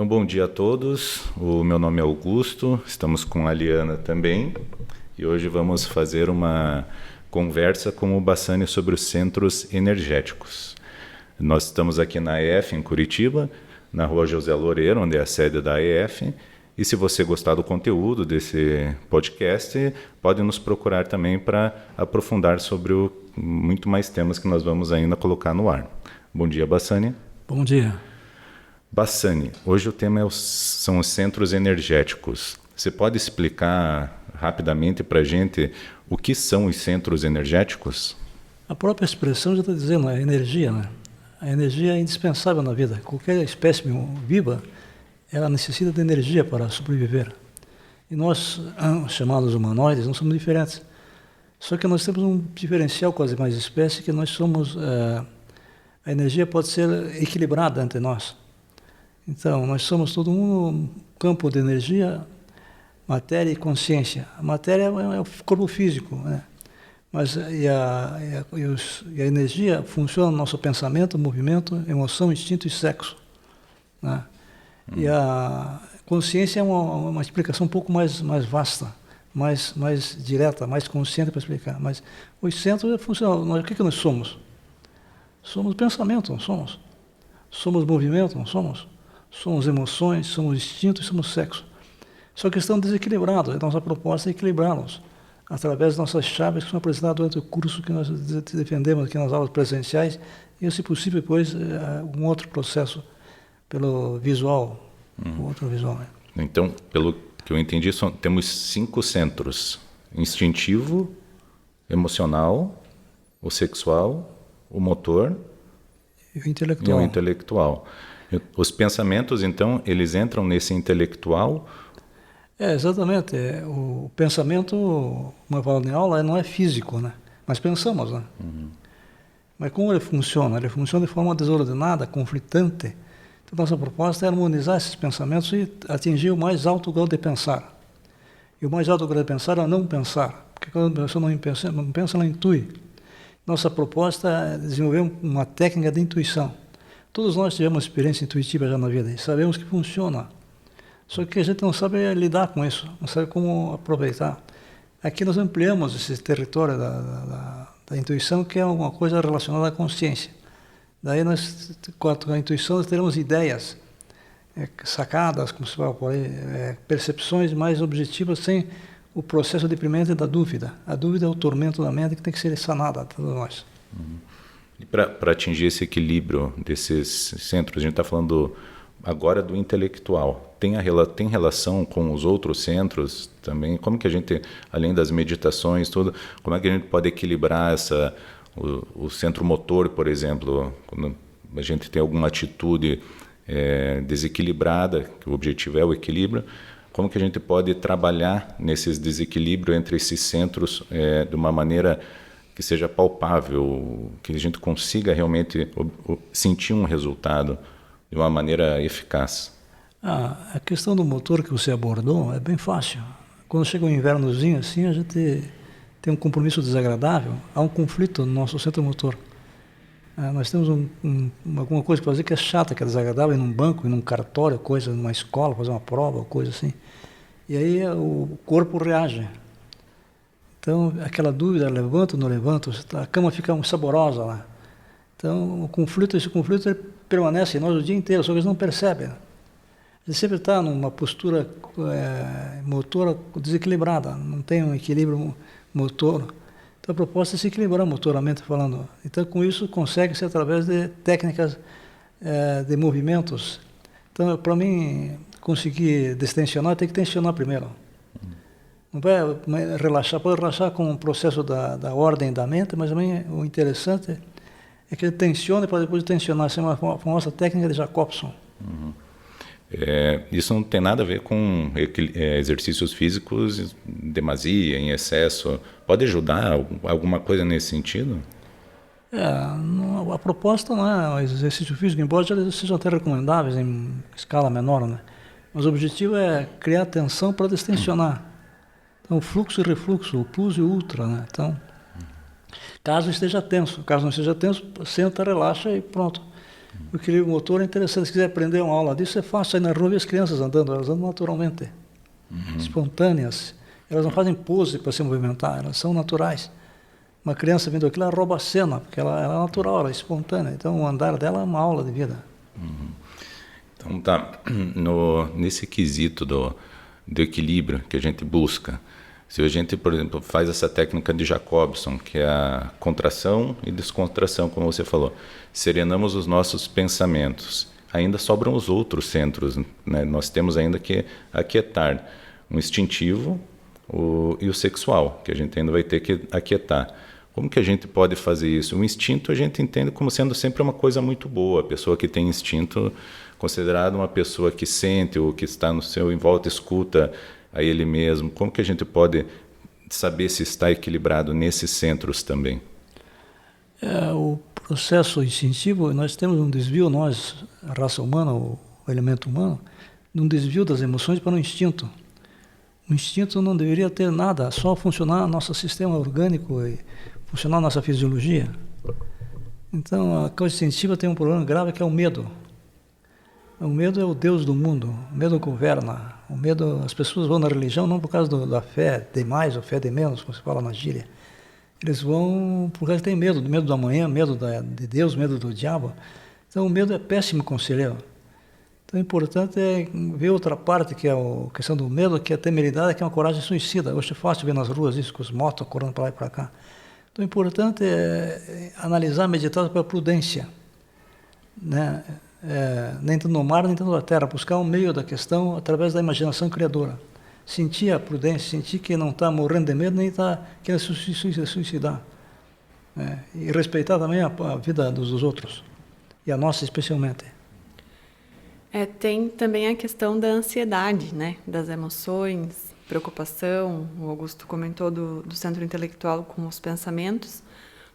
Então, bom dia a todos. O meu nome é Augusto, estamos com a Liana também e hoje vamos fazer uma conversa com o Bassani sobre os centros energéticos. Nós estamos aqui na AEF em Curitiba, na rua José Loureiro, onde é a sede da AEF. E se você gostar do conteúdo desse podcast, pode nos procurar também para aprofundar sobre muito mais temas que nós vamos ainda colocar no ar. Bom dia, Bassani. Bom dia. Bassani, hoje o tema são os centros energéticos. Você pode explicar rapidamente para a gente o que são os centros energéticos? A própria expressão já está dizendo, a energia, né? A energia é indispensável na vida. Qualquer espécie viva, ela necessita de energia para sobreviver. E nós, chamados humanoides, não somos diferentes. Só que nós temos um diferencial com as demais espécies, que nós somos... a energia pode ser equilibrada entre nós. Então, nós somos todo um campo de energia, matéria e consciência. A matéria é o corpo físico, né? Mas a energia funciona no nosso pensamento, movimento, emoção, instinto e sexo, né? E a consciência é uma explicação um pouco mais vasta, mais direta, mais consciente para explicar. Mas os centros funcionam. O que nós somos? Somos pensamento, não somos? Somos movimento, não somos? Somos emoções, somos instintos, somos sexo. Só que estão desequilibrados. A nossa proposta é equilibrá-los através das nossas chaves que são apresentadas durante o curso que nós defendemos aqui nas aulas presenciais e, se possível, depois um outro processo pelo visual, outro visual. Né? Então, pelo que eu entendi, temos 5 centros: instintivo, emocional, o sexual, o motor e o intelectual. Os pensamentos, então, eles entram nesse intelectual? Exatamente. O pensamento, como eu falo em aula, não é físico, né? Mas pensamos, né? Mas como ele funciona? Ele funciona de forma desordenada, conflitante. Então, nossa proposta é harmonizar esses pensamentos e atingir o mais alto grau de pensar. E o mais alto grau de pensar é não pensar. Porque quando a pessoa não pensa, ela intui. Nossa proposta é desenvolver uma técnica de intuição. Todos nós tivemos experiência intuitiva já na vida e sabemos que funciona. Só que a gente não sabe lidar com isso, não sabe como aproveitar. Aqui nós ampliamos esse território da intuição, que é uma coisa relacionada à consciência. Daí nós, com a intuição, nós teremos ideias, sacadas, como se fala por aí, percepções mais objetivas, sem o processo deprimente da dúvida. A dúvida é o tormento da mente que tem que ser sanada a todos nós. E para atingir esse equilíbrio desses centros, a gente está falando agora do intelectual. Tem relação com os outros centros também? Como que a gente, além das meditações, tudo, como é que a gente pode equilibrar o centro motor, por exemplo, quando a gente tem alguma atitude desequilibrada, que o objetivo é o equilíbrio, como que a gente pode trabalhar nesses desequilíbrios entre esses centros de uma maneira que seja palpável, que a gente consiga realmente sentir um resultado de uma maneira eficaz? A questão do motor que você abordou é bem fácil. Quando chega o invernozinho assim, a gente tem um compromisso desagradável, há um conflito no nosso centro motor. Nós temos alguma coisa para fazer que é chata, que é desagradável, ir num banco, ir num cartório, coisa, numa escola, fazer uma prova, coisa assim. E aí o corpo reage. Então, aquela dúvida, levanto ou não levanto, a cama fica saborosa lá. Então, esse conflito ele permanece em nós o dia inteiro, só que eles não percebem. Ele sempre está numa postura motora desequilibrada, não tem um equilíbrio motor. Então, a proposta é se equilibrar motoramente falando. Então, com isso, consegue-se através de técnicas de movimentos. Então, para mim, conseguir destensionar, tem que tensionar primeiro. Não vai relaxar, pode relaxar com o processo da ordem da mente, mas também o interessante é que ele tensiona para depois tensionar. Essa é uma famosa técnica de Jacobson. Isso não tem nada a ver com exercícios físicos, demasia, em excesso. Pode ajudar alguma coisa nesse sentido? A proposta não é o exercício físico, embora já sejam até recomendáveis em escala menor, né? Mas o objetivo é criar tensão para destensionar. Então, fluxo e refluxo, o plus e o ultra, né? Então, caso esteja tenso, caso não esteja tenso, senta, relaxa e pronto. O equilíbrio motor é interessante. Se quiser aprender uma aula disso, é fácil. Aí na rua ver as crianças andando, elas andam naturalmente, espontâneas. Elas não fazem pose para se movimentar, elas são naturais. Uma criança vindo aqui, ela rouba a cena, porque ela é natural, ela é espontânea. Então o andar dela é uma aula de vida. Então tá, nesse quesito do equilíbrio que a gente busca, se a gente, por exemplo, faz essa técnica de Jacobson, que é a contração e descontração, como você falou, serenamos os nossos pensamentos, ainda sobram os outros centros, né? Nós temos ainda que aquietar o instintivo e o sexual, que a gente ainda vai ter que aquietar. Como que a gente pode fazer isso? O instinto a gente entende como sendo sempre uma coisa muito boa. A pessoa que tem instinto, considerada uma pessoa que sente ou que está no seu em volta, escuta a ele mesmo. Como que a gente pode saber se está equilibrado nesses centros também? O processo instintivo, nós temos um desvio, nós, a raça humana, o elemento humano, um desvio das emoções para o instinto. O instinto não deveria ter nada, só funcionar nosso sistema orgânico e funcionar nossa fisiologia. Então, a coisa instintiva tem um problema grave que é o medo. O medo é o Deus do mundo, o medo governa. O medo, as pessoas vão na religião não por causa da fé de mais ou fé de menos, como se fala na gíria. Eles vão porque eles têm medo do amanhã, medo de Deus, medo do diabo. Então, o medo é péssimo conselheiro. Então, o importante é ver outra parte, que é a questão do medo, que é a temeridade, que é uma coragem suicida. Hoje é fácil ver nas ruas isso, com os motos correndo para lá e para cá. Então, o importante é analisar, meditar pela prudência, né? Nem tanto no mar, nem tanto na terra. Buscar um meio da questão através da imaginação criadora. Sentir a prudência, sentir que não está morrendo de medo, nem está querendo se suicidar. E respeitar também a vida dos outros, e a nossa especialmente. Tem também a questão da ansiedade, né? Das emoções, preocupação. O Augusto comentou do centro intelectual com os pensamentos,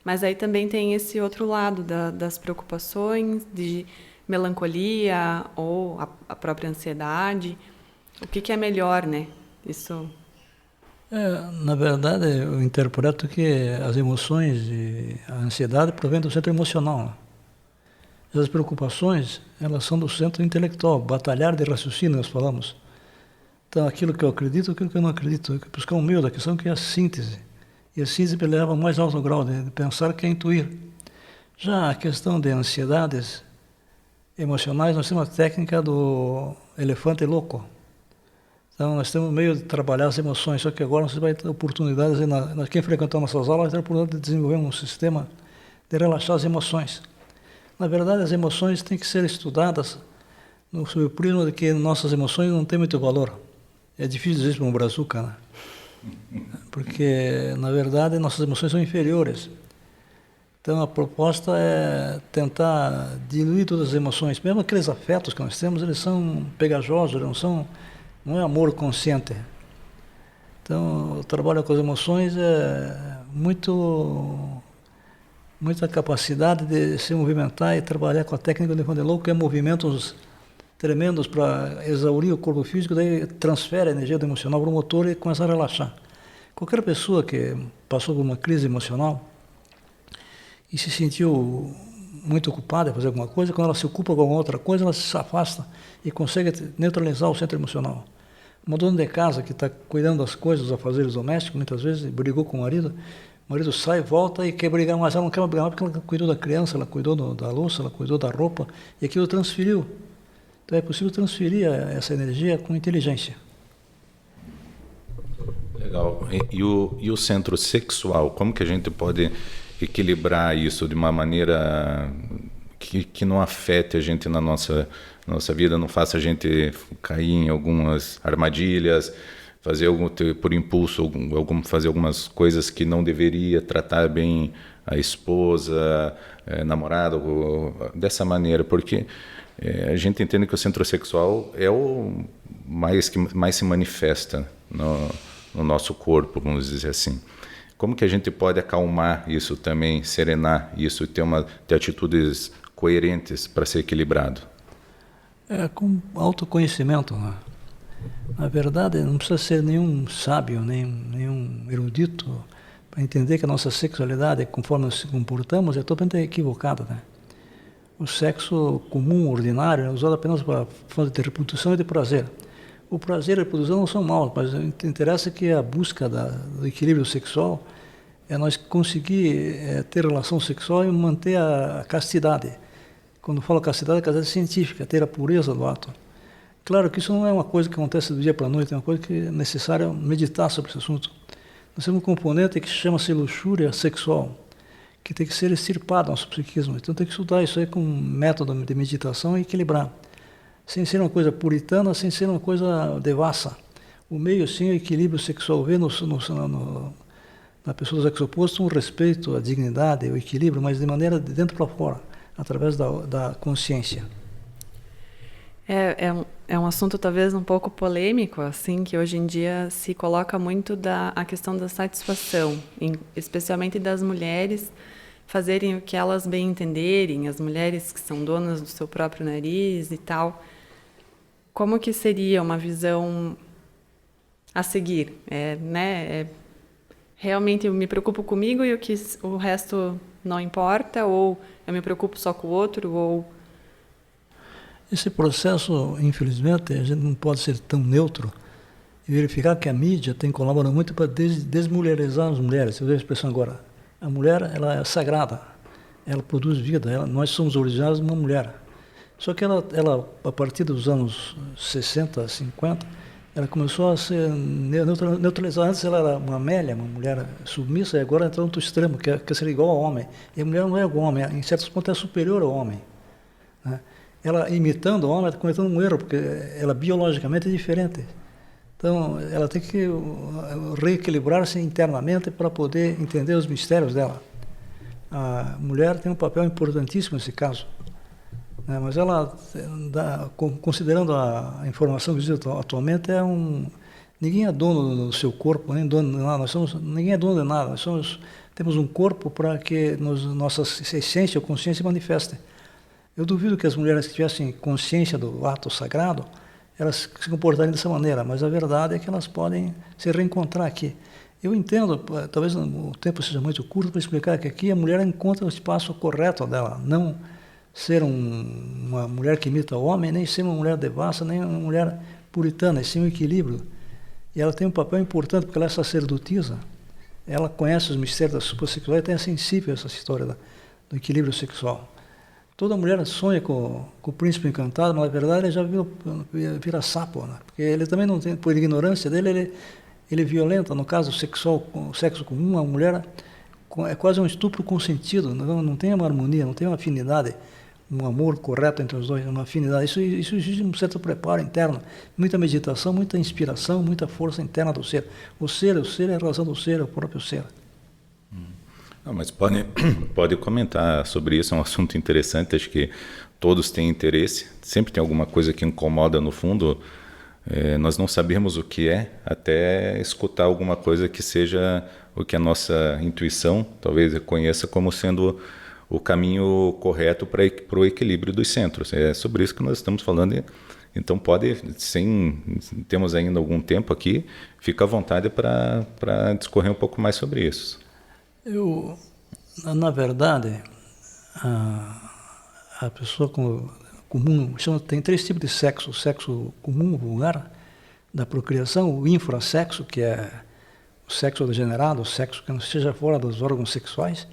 mas aí também tem esse outro lado das preocupações, de melancolia ou a própria ansiedade. O que é melhor, né? Isso. Na verdade, eu interpreto que as emoções e a ansiedade provêm do centro emocional. As preocupações, elas são do centro intelectual, batalhar de raciocínio, nós falamos. Então, aquilo que eu acredito, aquilo que eu não acredito, buscar um meio da questão que é a síntese. E a síntese leva a mais alto grau de pensar, que é intuir. Já a questão de ansiedades emocionais, nós temos a técnica do elefante louco. Então, nós temos um meio de trabalhar as emoções, só que agora você vai ter oportunidades, quem frequentar nossas aulas vai ter a oportunidade de desenvolver um sistema de relaxar as emoções. Na verdade, as emoções têm que ser estudadas sob o prisma de que nossas emoções não têm muito valor. É difícil dizer isso para um brazuca, né? Porque, na verdade, nossas emoções são inferiores. Então, a proposta é tentar diluir todas as emoções. Mesmo aqueles afetos que nós temos, eles são pegajosos, não é amor consciente. Então, o trabalho com as emoções é muita capacidade de se movimentar e trabalhar com a técnica do elefante louco, que é movimentos tremendos para exaurir o corpo físico, daí transfere a energia do emocional para o motor e começa a relaxar. Qualquer pessoa que passou por uma crise emocional e se sentiu muito ocupada em fazer alguma coisa, quando ela se ocupa com alguma outra coisa, ela se afasta e consegue neutralizar o centro emocional. Uma dona de casa que está cuidando das coisas, dos afazeres domésticos, muitas vezes brigou com o marido sai, volta e quer brigar, mas ela não quer brigar porque ela cuidou da criança, ela cuidou da louça, ela cuidou da roupa, e aquilo transferiu. Então é possível transferir essa energia com inteligência. Legal. E o centro sexual, como que a gente pode equilibrar isso de uma maneira que não afete a gente na nossa vida, não faça a gente cair em algumas armadilhas, fazer por impulso, fazer algumas coisas que não deveria, tratar bem a esposa, namorada, dessa maneira, porque a gente entende que o centro sexual é o que mais se manifesta no nosso corpo, vamos dizer assim. Como que a gente pode acalmar isso também, serenar isso e ter atitudes coerentes para ser equilibrado? Com autoconhecimento, né? Na verdade, não precisa ser nenhum sábio, nenhum erudito para entender que a nossa sexualidade, conforme nos comportamos, é totalmente equivocada, né? O sexo comum, ordinário, é usado apenas para fonte de reprodução e de prazer. O prazer e a reprodução não são maus, mas o que interessa é que a busca do equilíbrio sexual é nós conseguir ter relação sexual e manter a castidade. Quando falo castidade, é castidade científica, ter a pureza do ato. Claro que isso não é uma coisa que acontece do dia para a noite, é uma coisa que é necessário meditar sobre esse assunto. Nós temos um componente que chama-se luxúria sexual, que tem que ser extirpado no nosso psiquismo. Então tem que estudar isso aí com um método de meditação e equilibrar. Sem ser uma coisa puritana, sem ser uma coisa devassa. O meio, sim, é o equilíbrio sexual. Vê na pessoa do sexo oposto um respeito à dignidade, o equilíbrio, mas de maneira de dentro para fora, através da consciência. É um assunto talvez um pouco polêmico, assim, que hoje em dia se coloca muito a questão da satisfação, especialmente das mulheres fazerem o que elas bem entenderem, as mulheres que são donas do seu próprio nariz e tal. Como que seria uma visão a seguir? Realmente eu me preocupo comigo e o resto não importa, ou eu me preocupo só com o outro, ou... Esse processo, infelizmente, a gente não pode ser tão neutro e verificar que a mídia tem colaborado muito para desmulherizar as mulheres. Você vê a expressão agora. A mulher, ela é sagrada, ela produz vida, nós somos originários de uma mulher. Só que ela, a partir dos anos 60, 50, ela começou a ser neutralizada. Antes ela era uma Amélia, uma mulher submissa, e agora entrou no outro extremo, que é ser igual ao homem. E a mulher não é igual ao homem, em certos pontos é superior ao homem, né? Ela, imitando o homem, está cometendo um erro, porque ela biologicamente é diferente. Então, ela tem que reequilibrar-se internamente para poder entender os mistérios dela. A mulher tem um papel importantíssimo nesse caso, né? Mas ela, considerando a informação que existe atualmente, ninguém é dono do seu corpo, nem dono de nada. Ninguém é dono de nada. Temos um corpo para que nossa essência ou consciência se manifeste. Eu duvido que as mulheres que tivessem consciência do ato sagrado, elas se comportariam dessa maneira, mas a verdade é que elas podem se reencontrar aqui. Eu entendo, talvez o tempo seja muito curto para explicar que aqui a mulher encontra o espaço correto dela, não ser uma mulher que imita o homem, nem ser uma mulher devassa, nem uma mulher puritana, e sim um equilíbrio. E ela tem um papel importante porque ela é sacerdotisa, ela conhece os mistérios da suprasexualidade e é sensível a essa história do equilíbrio sexual. Toda mulher sonha com o príncipe encantado, mas na verdade ele já vira sapo, né? Porque ele também não tem, por ignorância dele, ele violenta, no caso sexual, o sexo comum, a mulher é quase um estupro consentido, não tem uma harmonia, não tem uma afinidade, um amor correto entre os dois, uma afinidade. Isso exige um certo preparo interno, muita meditação, muita inspiração, muita força interna do ser. O ser é a razão do ser, é o próprio ser. Não, mas pode comentar sobre isso, é um assunto interessante, acho que todos têm interesse, sempre tem alguma coisa que incomoda no fundo, nós não sabemos o que é, até escutar alguma coisa que seja o que a nossa intuição talvez reconheça como sendo o caminho correto para o equilíbrio dos centros. É sobre isso que nós estamos falando, então temos ainda algum tempo aqui, fica à vontade para discorrer um pouco mais sobre isso. Na verdade, a pessoa comum, tem 3 tipos de sexo: o sexo comum, vulgar, da procriação, o infrasexo, que é o sexo degenerado, o sexo que não esteja fora dos órgãos sexuais,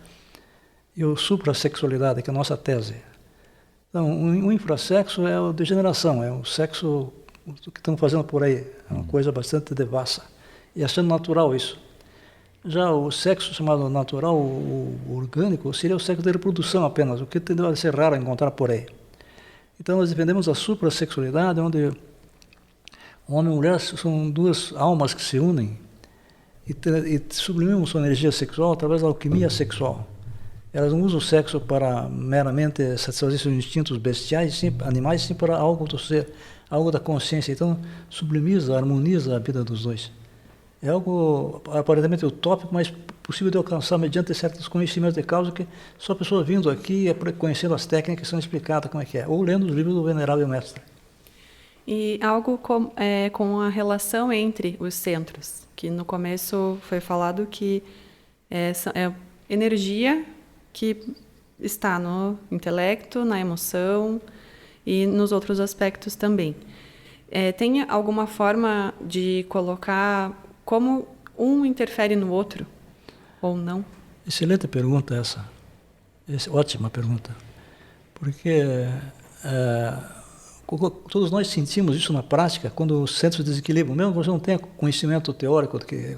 e o suprassexualidade, que é a nossa tese. Então, o infrasexo é a degeneração, é o sexo que estão fazendo por aí, é uma coisa bastante devassa, e achando natural isso. Já o sexo chamado natural, o orgânico, seria o sexo de reprodução apenas, o que deve ser raro encontrar por aí. Então nós defendemos a suprassexualidade, onde homem e mulher são 2 almas que se unem e sublimam sua energia sexual através da alquimia sexual. Elas não usam o sexo para meramente satisfazer seus instintos bestiais, sim, animais, sim para algo do ser, algo da consciência. Então sublimiza, harmoniza a vida dos dois. É algo aparentemente utópico, mas possível de alcançar mediante certos conhecimentos de causa que só a pessoa vindo aqui e conhecendo as técnicas são explicadas como é que é, ou lendo os livros do Venerável Mestre. E algo com a relação entre os centros, que no começo foi falado que é energia que está no intelecto, na emoção e nos outros aspectos também. Tem alguma forma de colocar como um interfere no outro ou não? Excelente pergunta essa. Ótima pergunta. Porque todos nós sentimos isso na prática quando os centros desequilibram. Mesmo que você não tenha conhecimento teórico do que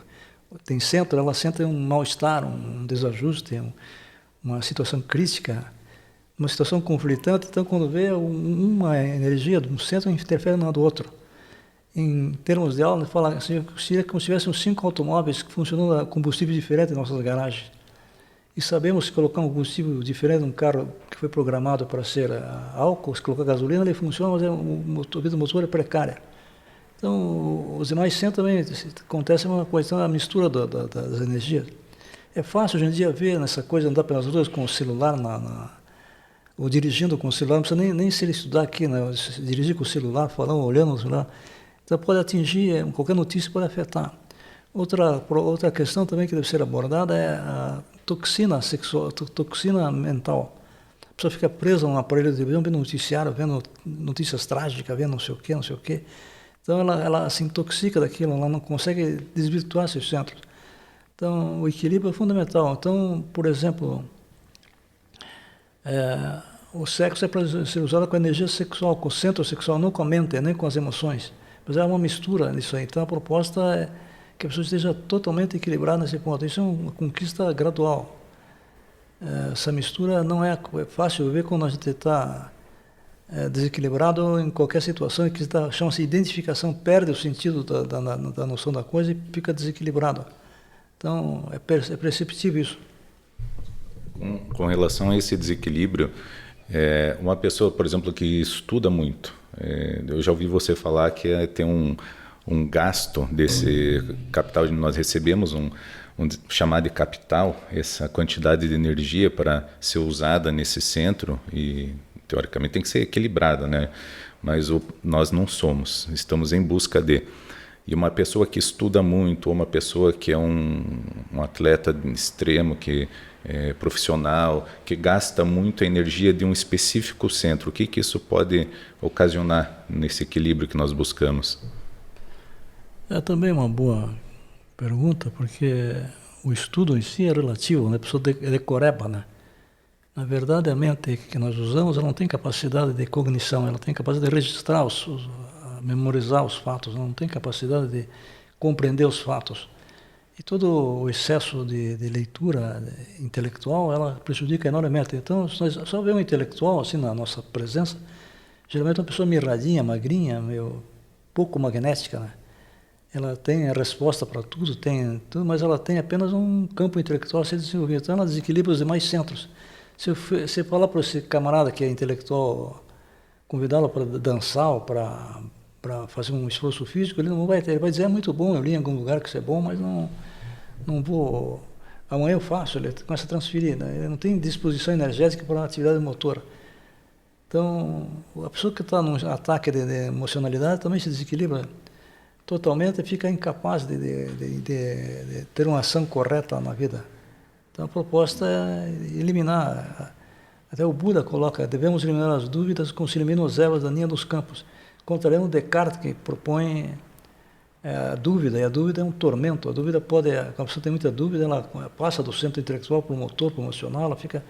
tem centro, ela sente um mal-estar, um desajuste, uma situação crítica, uma situação conflitante. Então, quando vê uma energia de um centro, interfere na do outro. Em termos de aula, ele fala assim, seria como se tivéssem 5 automóveis funcionando a combustível diferente em nossas garagens. E sabemos que colocar um combustível diferente num carro que foi programado para ser álcool, se colocar gasolina, ele funciona, mas a vida do motor é precária. Então, os demais centros também acontece uma coisa, então, a mistura das energias. É fácil hoje em dia ver nessa coisa, andar pelas ruas com o celular, ou dirigindo com o celular, não precisa nem se ele estudar aqui, né? Dirigir com o celular, falando, olhando no celular. Então, pode atingir, qualquer notícia pode afetar. Outra questão também que deve ser abordada é a toxina sexual, toxina mental. A pessoa fica presa num aparelho de televisão, vendo noticiário, vendo notícias trágicas, vendo não sei o quê. Então, ela se intoxica daquilo, ela não consegue desvirtuar seus centros. Então, o equilíbrio é fundamental. Então, por exemplo, o sexo é para ser usado com a energia sexual, com o centro sexual, não com a mente, nem com as emoções. Mas é uma mistura nisso aí. Então, a proposta é que a pessoa esteja totalmente equilibrada nesse ponto. Isso é uma conquista gradual. Essa mistura não é fácil ver quando a gente está desequilibrado em qualquer situação, que chama-se identificação, perde o sentido da noção da coisa e fica desequilibrado. Então, é perceptível isso. Com relação a esse desequilíbrio, uma pessoa, por exemplo, que estuda muito, eu já ouvi você falar que tem um gasto desse capital, nós recebemos um chamado de capital, essa quantidade de energia para ser usada nesse centro e, teoricamente, tem que ser equilibrada, né? Mas nós não somos, estamos em busca de. E uma pessoa que estuda muito, ou uma pessoa que é um atleta extremo, que é profissional, que gasta muito a energia de um específico centro, o que isso pode ocasionar nesse equilíbrio que nós buscamos? É também uma boa pergunta, porque o estudo em si é relativo, né? A pessoa decoreba, né? Na verdade, a mente que nós usamos, ela não tem capacidade de cognição, ela tem capacidade de registrar, memorizar os fatos, não tem capacidade de compreender os fatos. E todo o excesso de leitura intelectual, ela prejudica enormemente. Então, se nós só vemos um intelectual assim na nossa presença, geralmente é uma pessoa mirradinha, magrinha, meio pouco magnética, né? Ela tem a resposta para tudo, mas ela tem apenas um campo intelectual a ser desenvolvido. Então, ela desequilibra os demais centros. Se você falar para esse camarada que é intelectual, convidá-lo para dançar ou para fazer um esforço físico, ele não vai ter. Ele vai dizer, é muito bom, eu li em algum lugar que isso é bom, mas não vou. Amanhã eu faço, ele começa a transferir, né? Ele não tem disposição energética para uma atividade motora. Então, a pessoa que está num ataque de emocionalidade também se desequilibra totalmente e fica incapaz de ter uma ação correta na vida. Então, a proposta é eliminar. Até o Buda coloca, devemos eliminar as dúvidas como se eliminam as ervas daninhas dos campos. Contrariando Descartes, que propõe a dúvida, e a dúvida é um tormento. A dúvida quando a pessoa tem muita dúvida, ela passa do centro intelectual para o motor, para o emocional, ela fica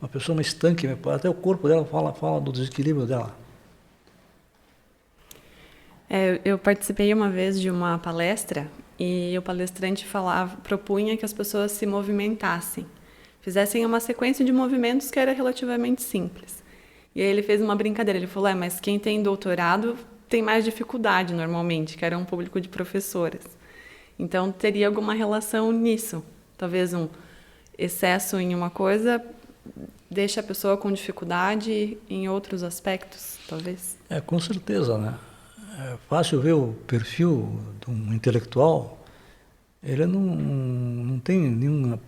uma pessoa mais estanque, até o corpo dela fala do desequilíbrio dela. Eu participei uma vez de uma palestra e o palestrante propunha que as pessoas se movimentassem, fizessem uma sequência de movimentos que era relativamente simples. E aí ele fez uma brincadeira, ele falou, mas quem tem doutorado tem mais dificuldade normalmente, que era um público de professoras. Então teria alguma relação nisso. Talvez um excesso em uma coisa deixa a pessoa com dificuldade em outros aspectos, talvez. Com certeza, né? É fácil ver o perfil de um intelectual, ele não tem nenhuma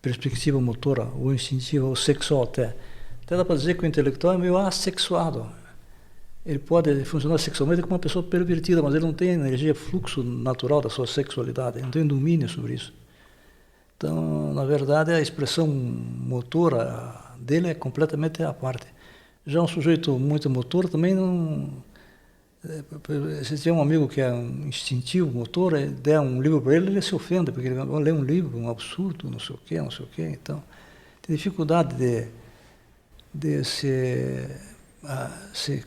perspectiva motora, ou instintiva, ou sexual até. Até dá para dizer que o intelectual é meio assexuado. Ele pode funcionar sexualmente como uma pessoa pervertida, mas ele não tem energia, fluxo natural da sua sexualidade, ele não tem domínio sobre isso. Então, na verdade, a expressão motora dele é completamente à parte. Já um sujeito muito motor também não... Se tiver um amigo que é um instintivo, motor, der um livro para ele se ofende, porque ele vai ler um livro, um absurdo, não sei o quê, então tem dificuldade de se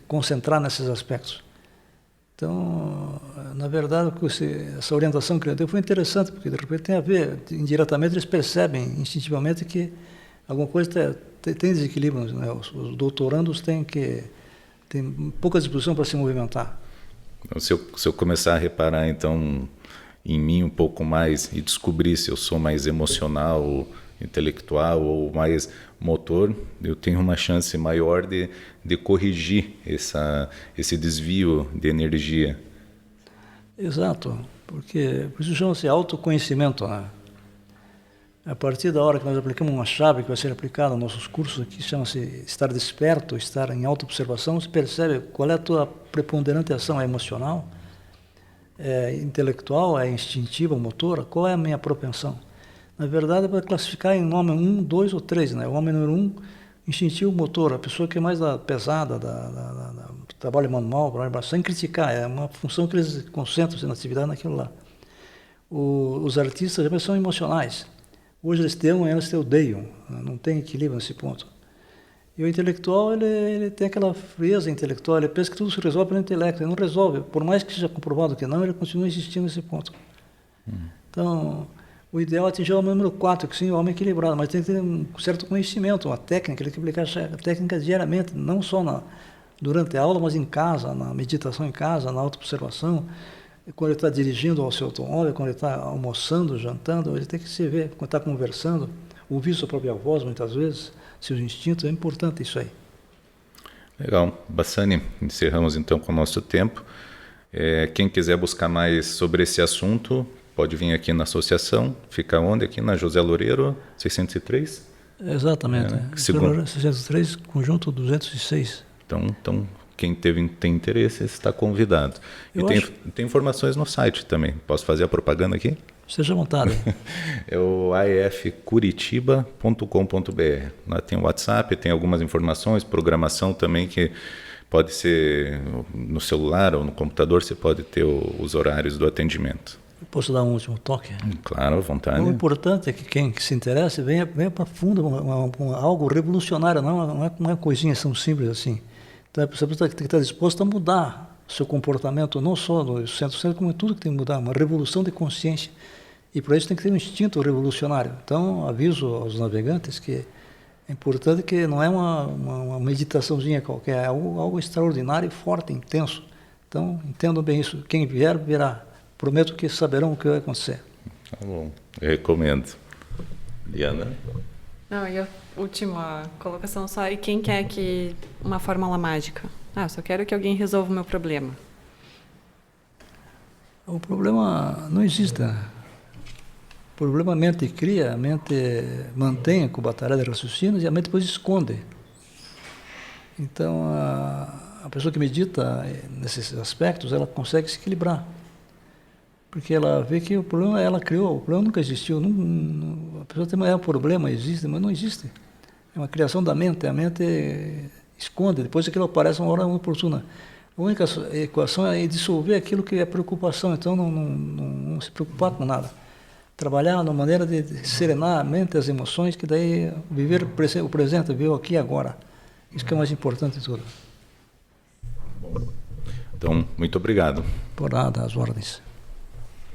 concentrar nesses aspectos. Então, na verdade, essa orientação que ele deu foi interessante, porque de repente tem a ver, indiretamente eles percebem instintivamente que alguma coisa tem desequilíbrio, né? Os doutorandos têm pouca disposição para se movimentar. Então, se eu começar a reparar, então, em mim um pouco mais e descobrir se eu sou mais emocional, intelectual ou mais motor, eu tenho uma chance maior de corrigir esse desvio de energia. Exato, porque por isso chama-se autoconhecimento, né? A partir da hora que nós aplicamos uma chave que vai ser aplicada nos nossos cursos aqui, chama-se estar desperto, estar em auto-observação, você percebe qual é a tua preponderante ação, é emocional, é intelectual, é instintiva, motora, qual é a minha propensão. Na verdade, é para classificar em nome 1, 2 ou 3, né? O homem número 1, instintivo, motor, a pessoa que é mais pesada, do trabalho manual, sem criticar, é uma função que eles concentram-se na atividade naquilo lá. Os artistas já são emocionais. Hoje eles te amam, eles te odeiam, não tem equilíbrio nesse ponto. E o intelectual, ele tem aquela frieza intelectual, ele pensa que tudo se resolve pelo intelecto, ele não resolve, por mais que seja comprovado que não, ele continua insistindo nesse ponto. Então, o ideal é atingir o número 4, que sim, o homem equilibrado, mas tem que ter um certo conhecimento, uma técnica, ele tem que aplicar a técnica diariamente, não só durante a aula, mas em casa, na meditação em casa, na auto-observação, quando ele está dirigindo ao seu automóvel, quando ele está almoçando, jantando, ele tem que se ver, quando está conversando, ouvir sua própria voz, muitas vezes, seus instintos, é importante isso aí. Legal. Bassani, encerramos então com o nosso tempo. Quem quiser buscar mais sobre esse assunto, pode vir aqui na associação, fica onde? Aqui na José Loureiro, 603? Exatamente. Segundo... 603, conjunto 206. Então quem tem interesse está convidado. Tem informações no site também. Posso fazer a propaganda aqui? Seja à vontade. É o aefcuritiba.com.br. Lá tem o WhatsApp, tem algumas informações, programação também que pode ser no celular ou no computador, você pode ter os horários do atendimento. Posso dar um último toque? Claro, à vontade. O importante é que quem se interessa venha para fundo, algo revolucionário, não é uma coisinha tão simples assim. Então, a pessoa tem que estar disposta a mudar seu comportamento, não só no centro, como em tudo que tem que mudar, uma revolução de consciência. E para isso tem que ter um instinto revolucionário. Então, aviso aos navegantes que é importante que não é uma meditaçãozinha qualquer, é algo extraordinário, forte, intenso. Então, entendam bem isso. Quem vier, virá. Prometo que saberão o que vai acontecer. Tá bom, eu recomendo. Liana? Não, e a última colocação só, e quem quer que uma fórmula mágica? Eu só quero que alguém resolva o meu problema. O problema não existe, né? O problema a mente cria, a mente mantém com batalha de raciocínios e a mente depois esconde. Então, a pessoa que medita nesses aspectos, ela consegue se equilibrar. Porque ela vê que o problema ela criou, o problema nunca existiu. A pessoa tem um problema, existe, mas não existe. É uma criação da mente, a mente esconde, depois aquilo aparece uma hora oportuna. A única equação é dissolver aquilo que é preocupação, então não se preocupar com nada. Trabalhar na maneira de serenar a mente, as emoções, que daí viver o presente, viver aqui e agora. Isso que é o mais importante de tudo. Então, muito obrigado. Por nada, às ordens.